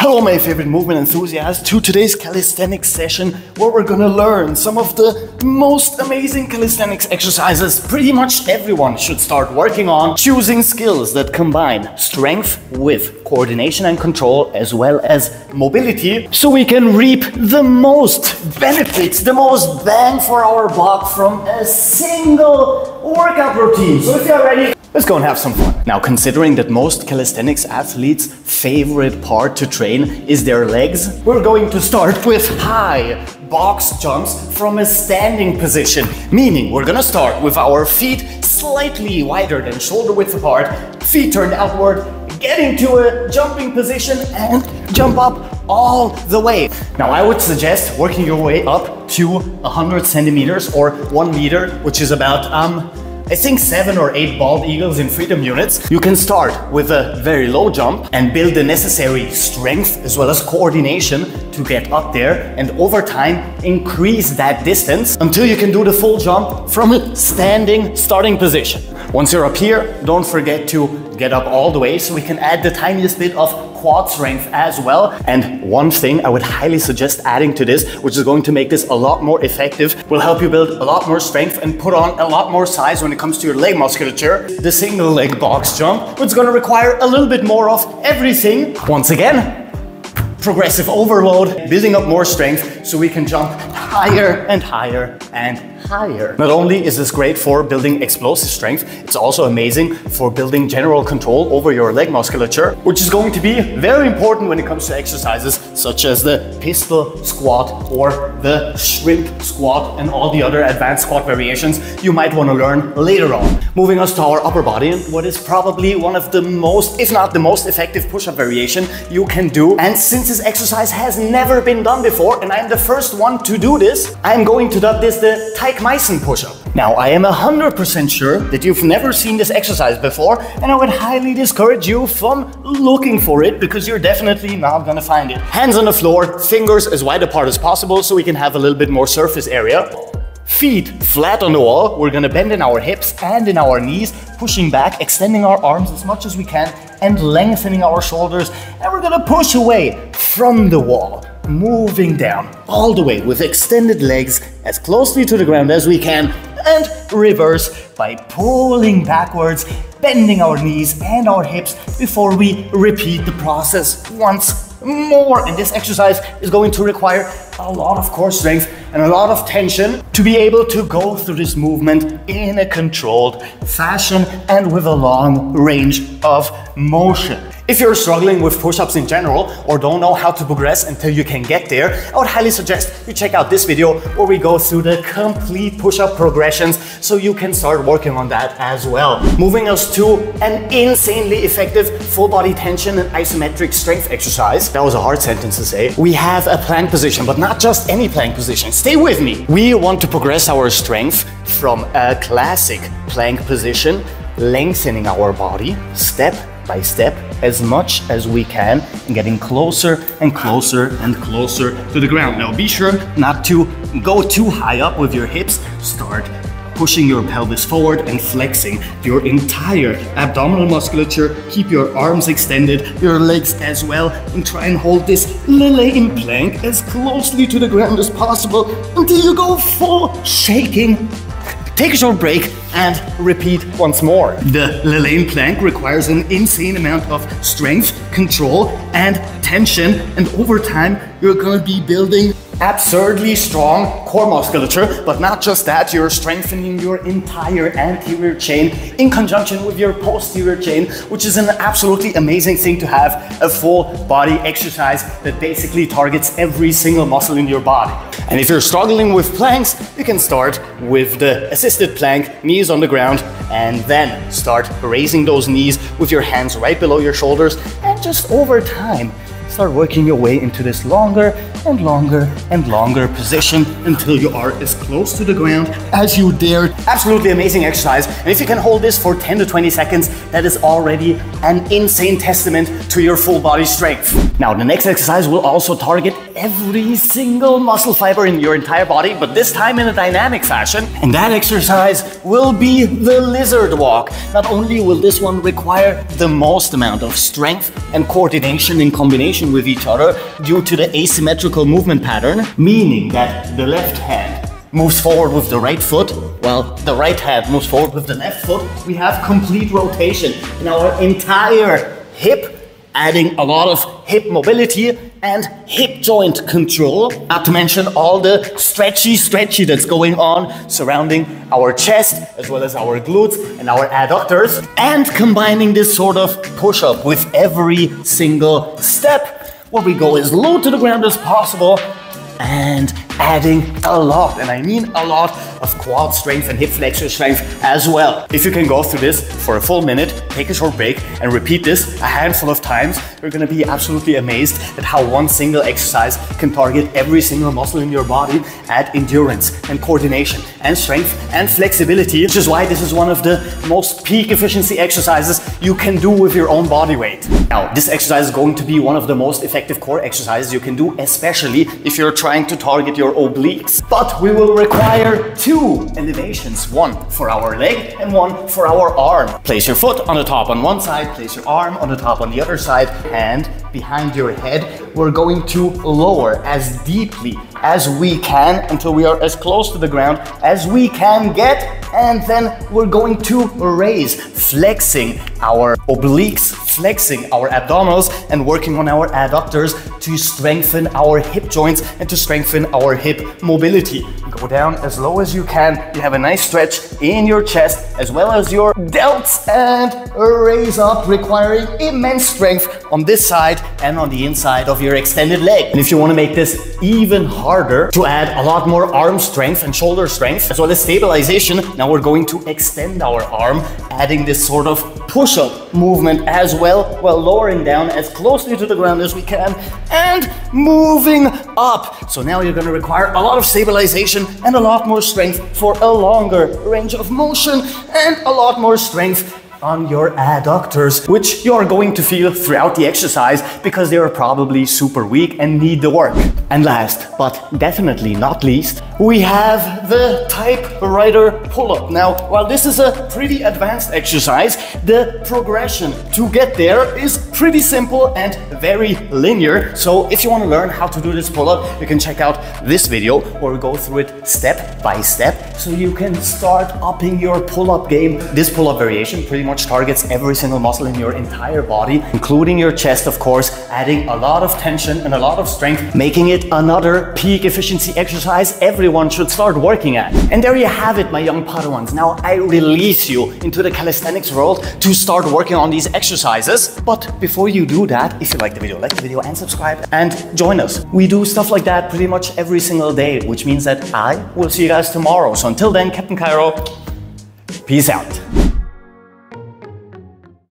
Hello my favorite movement enthusiasts to today's calisthenics session where we're gonna learn some of the most amazing calisthenics exercises pretty much everyone should start working on, choosing skills that combine strength with coordination and control as well as mobility so we can reap the most benefits, the most bang for our buck from a single workout routine. So if you're ready, let's go and have some fun. Now, considering that most calisthenics athletes' favorite part to train is their legs, we're going to start with high box jumps from a standing position. Meaning, we're gonna start with our feet slightly wider than shoulder width apart, feet turned outward, get into a jumping position and jump up all the way. Now, I would suggest working your way up to 100 centimeters or 1 meter, which is about I think 7 or 8 bald eagles in freedom units. You can start with a very low jump and build the necessary strength as well as coordination to get up there, and over time increase that distance until you can do the full jump from a standing starting position. Once you're up here, don't forget to get up all the way so we can add the tiniest bit of quad strength as well. And one thing I would highly suggest adding to this, which is going to make this a lot more effective, will help you build a lot more strength and put on a lot more size when it comes to your leg musculature. The single leg box jump, which is going to require a little bit more of everything. Once again, progressive overload, building up more strength so we can jump higher and higher and higher. Not only is this great for building explosive strength, it's also amazing for building general control over your leg musculature, which is going to be very important when it comes to exercises such as the pistol squat or the shrimp squat and all the other advanced squat variations you might want to learn later on. Moving us to our upper body, and what is probably one of the most, if not the most effective push-up variation you can do. And since this exercise has never been done before, and I'm the first one to do this, I'm going to dub this the Meissen push-up. Now, I am 100% sure that you've never seen this exercise before, and I would highly discourage you from looking for it because you're definitely not gonna find it. Hands on the floor, fingers as wide apart as possible so we can have a little bit more surface area. Feet flat on the wall. We're gonna bend in our hips and in our knees, pushing back, extending our arms as much as we can and lengthening our shoulders. And we're gonna push away from the wall, moving down all the way with extended legs as closely to the ground as we can, and reverse by pulling backwards, bending our knees and our hips before we repeat the process once more. And this exercise is going to require a lot of core strength and a lot of tension to be able to go through this movement in a controlled fashion and with a long range of motion. If you're struggling with push-ups in general or don't know how to progress until you can get there, I would highly suggest you check out this video where we go through the complete push-up progressions so you can start working on that as well. Moving us to an insanely effective full body tension and isometric strength exercise. That was a hard sentence to say. We have a plank position, but not just any plank position. Stay with me. We want to progress our strength from a classic plank position, lengthening our body step by step as much as we can and getting closer and closer and closer to the ground. Now be sure not to go too high up with your hips. Start pushing your pelvis forward and flexing your entire abdominal musculature. Keep your arms extended, your legs as well, and try and hold this Lillian plank as closely to the ground as possible until you go full shaking. Take a short break and repeat once more. The Lillian plank requires an insane amount of strength, control, and tension, and over time you're gonna be building absurdly strong core musculature, but not just that, you're strengthening your entire anterior chain in conjunction with your posterior chain, which is an absolutely amazing thing to have a full body exercise that basically targets every single muscle in your body. And if you're struggling with planks, you can start with the assisted plank, knees on the ground, and then start raising those knees with your hands right below your shoulders, and just over time, start working your way into this longer and longer and longer position until you are as close to the ground as you dare. Absolutely amazing exercise. And if you can hold this for 10 to 20 seconds, that is already an insane testament to your full body strength. Now, the next exercise will also target every single muscle fiber in your entire body, but this time in a dynamic fashion. And that exercise will be the lizard walk. Not only will this one require the most amount of strength and coordination in combination rotation with each other due to the asymmetrical movement pattern, meaning that the left hand moves forward with the right foot, while the right hand moves forward with the left foot. We have complete rotation in our entire hip, adding a lot of hip mobility and hip joint control, not to mention all the stretchy that's going on surrounding our chest, as well as our glutes and our adductors, and combining this sort of push-up with every single step, where we go as low to the ground as possible, and adding a lot, and I mean a lot, of quad strength and hip flexor strength as well. If you can go through this for a full minute, take a short break and repeat this a handful of times, you're gonna be absolutely amazed at how one single exercise can target every single muscle in your body, add endurance and coordination and strength and flexibility, which is why this is one of the most peak efficiency exercises you can do with your own body weight. Now, this exercise is going to be one of the most effective core exercises you can do, especially if you're trying to target your obliques. But we will require two elevations, one for our leg and one for our arm. Place your foot on the top on one side, place your arm on the top on the other side, hand behind your head. We're going to lower as deeply as we can until we are as close to the ground as we can get, and then we're going to raise, flexing our obliques, flexing our abdominals, and working on our adductors to strengthen our hip joints and to strengthen our hip mobility. Go down as low as you can. You have a nice stretch in your chest as well as your delts, and raise up, requiring immense strength on this side and on the inside of your extended leg. And if you want to make this even harder, to add a lot more arm strength and shoulder strength as well as stabilization, now we're going to extend our arm, adding this sort of push-up movement as well, while lowering down as closely to the ground as we can and moving up. So now you're going to require a lot of stabilization and a lot more strength for a longer range of motion, and a lot more strength on your adductors, which you're going to feel throughout the exercise because they are probably super weak and need the work. And last, but definitely not least, we have the typewriter pull-up. Now, while this is a pretty advanced exercise, the progression to get there is pretty simple and very linear. So if you want to learn how to do this pull-up, you can check out this video where we go through it step by step, so you can start upping your pull-up game. This pull-up variation pretty much targets every single muscle in your entire body, including your chest, of course, adding a lot of tension and a lot of strength, making it another peak efficiency exercise everyone should start working at. And there you have it, my young Padawans. Now I release you into the calisthenics world to start working on these exercises. But before you do that, if you like the video and subscribe and join us. We do stuff like that pretty much every single day, which means that I will see you guys tomorrow. So until then, Captain Cairo, peace out.